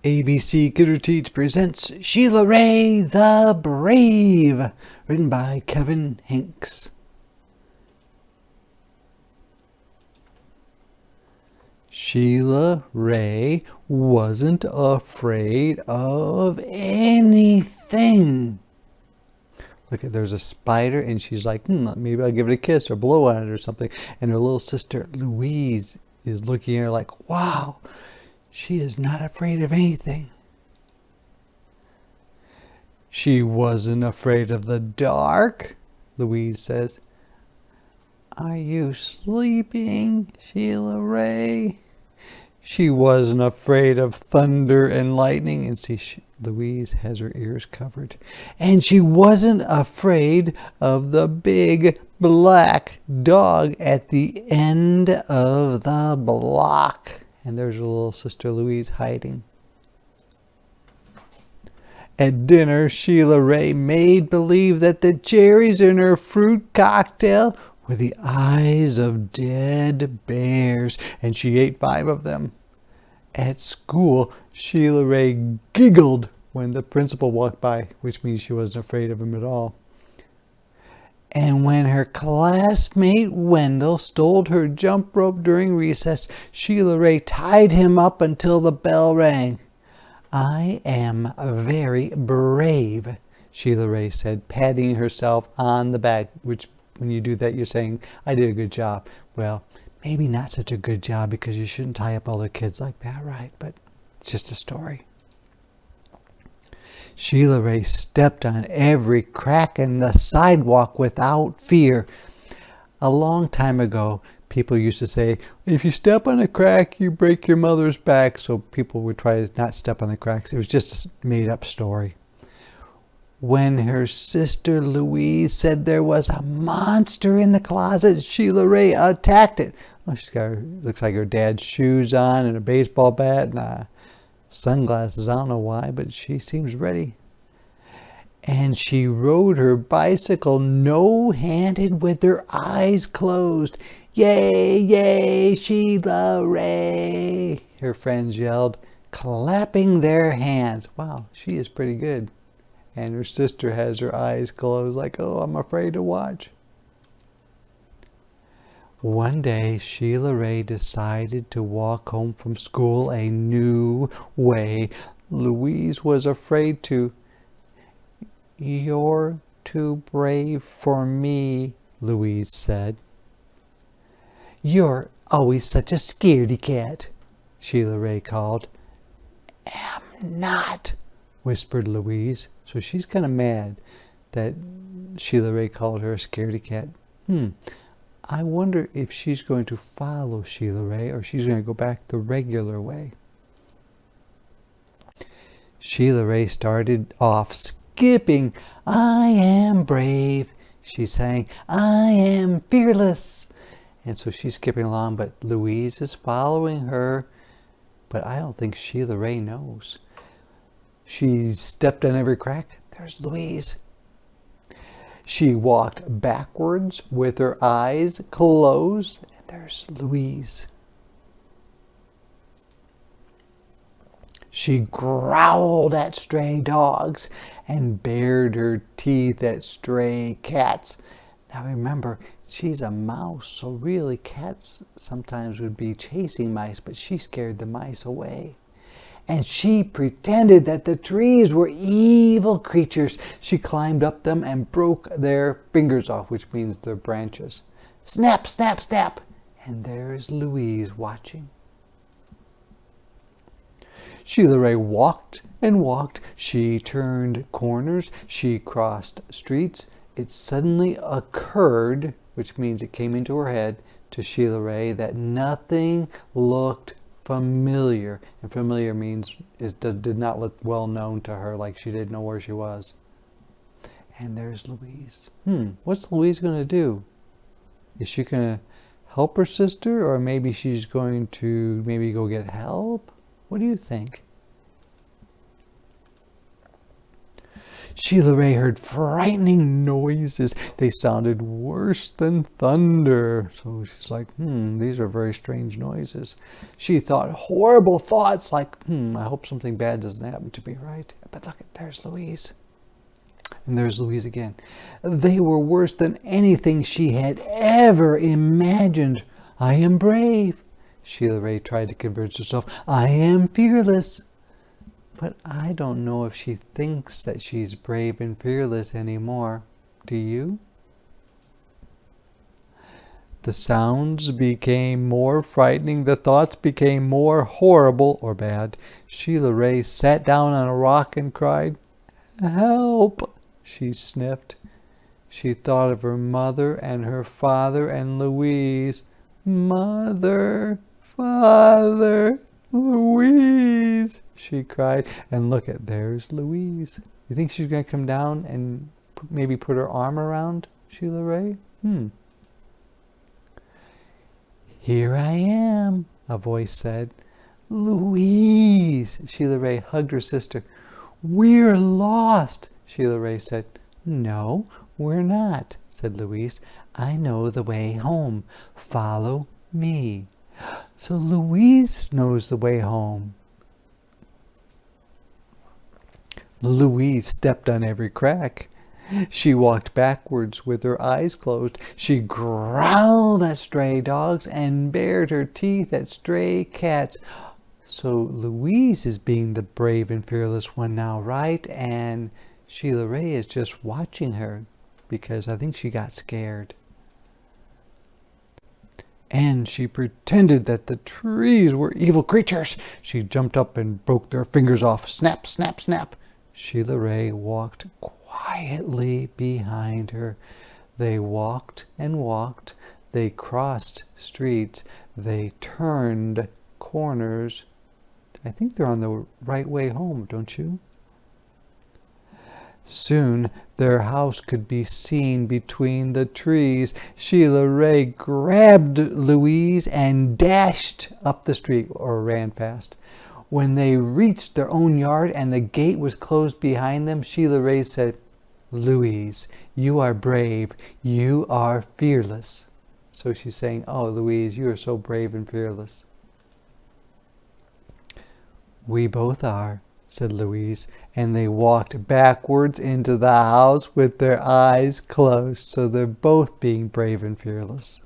ABC Kidder Teach presents Sheila Rae the Brave, written by Kevin Henkes. Sheila Rae wasn't afraid of anything. Look, there's a spider, and she's like, maybe I'll give it a kiss or blow on it or something. And her little sister, Louise, is looking at her like, wow, she is not afraid of anything. She wasn't afraid of the dark, Louise says. Are you sleeping, Sheila Rae? She wasn't afraid of thunder and lightning. And see, Louise has her ears covered. And she wasn't afraid of the big black dog at the end of the block. And there's her little sister Louise hiding. At dinner, Sheila Rae made believe that the cherries in her fruit cocktail were the eyes of dead bears, and she ate 5 of them. At school, Sheila Rae giggled when the principal walked by, which means she wasn't afraid of him at all. And when her classmate Wendell stole her jump rope during recess, Sheila Rae tied him up until the bell rang. I am very brave, Sheila Rae said, patting herself on the back, which when you do that, you're saying, I did a good job. Well, maybe not such a good job because you shouldn't tie up all the kids like that, right? But it's just a story. Sheila Rae stepped on every crack in the sidewalk without fear. A long time ago, people used to say, if you step on a crack, you break your mother's back. So people would try to not step on the cracks. It was just a made-up story. When her sister Louise said there was a monster in the closet, Sheila Rae attacked it. Well, she's got looks like her dad's shoes on and a baseball bat and sunglasses. I don't know why, but she seems ready. And she rode her bicycle no-handed with her eyes closed. Yay, yay, Sheila Rae, her friends yelled, clapping their hands. Wow, she is pretty good. And her sister has her eyes closed like, oh, I'm afraid to watch. One day, Sheila Rae decided to walk home from school a new way. Louise was afraid to. You're too brave for me, Louise said. You're always such a scaredy cat, Sheila Rae called. Am not, whispered Louise. So she's kind of mad that Sheila Rae called her a scaredy cat. I wonder if she's going to follow Sheila Rae or she's going to go back the regular way. Sheila Rae started off skipping. I am brave, she sang. I am fearless. And so she's skipping along, but Louise is following her. But I don't think Sheila Rae knows. She stepped on every crack. There's Louise. She walked backwards with her eyes closed. And there's Louise. She growled at stray dogs and bared her teeth at stray cats. Now remember, she's a mouse, so really cats sometimes would be chasing mice, but she scared the mice away. And she pretended that the trees were evil creatures. She climbed up them and broke their fingers off, which means their branches. Snap, snap, snap. And there's Louise watching. Sheila Rae walked and walked. She turned corners. She crossed streets. It suddenly occurred, which means it came into her head, to Sheila Rae that nothing looked familiar. And familiar means it did not look well known to her, like she didn't know where she was. And there's Louise. What's Louise going to do? Is she going to help her sister, or maybe she's going to go get help? What do you think? Sheila Rae heard frightening noises. They sounded worse than thunder. So she's like, these are very strange noises. She thought horrible thoughts like, I hope something bad doesn't happen to me, right? But look, there's Louise. And there's Louise again. They were worse than anything she had ever imagined. I am brave. Sheila Rae tried to convince herself. I am fearless. But I don't know if she thinks that she's brave and fearless anymore. Do you? The sounds became more frightening. The thoughts became more horrible or bad. Sheila Rae sat down on a rock and cried, "Help!" She sniffed. She thought of her mother and her father and Louise. Mother, father, Louise, she cried. And look at, there's Louise. You think she's going to come down and maybe put her arm around Sheila Rae? Here I am, a voice said. Louise, Sheila Rae hugged her sister. We're lost, Sheila Rae said. No, we're not, said Louise. I know the way home. Follow me. So Louise knows the way home. Louise stepped on every crack. She walked backwards with her eyes closed. She growled at stray dogs and bared her teeth at stray cats. So Louise is being the brave and fearless one now, right? And Sheila Rae is just watching her because I think she got scared. And she pretended that the trees were evil creatures. She jumped up and broke their fingers off. Snap, snap, snap. Sheila Rae walked quietly behind her. They walked and walked. They crossed streets. They turned corners. I think they're on the right way home, don't you? Soon their house could be seen between the trees. Sheila Rae grabbed Louise and dashed up the street, or ran fast. When they reached their own yard and the gate was closed behind them, Sheila Rae said, Louise, you are brave. You are fearless. So she's saying, oh, Louise, you are so brave and fearless. We both are, said Louise, and they walked backwards into the house with their eyes closed. So they're both being brave and fearless.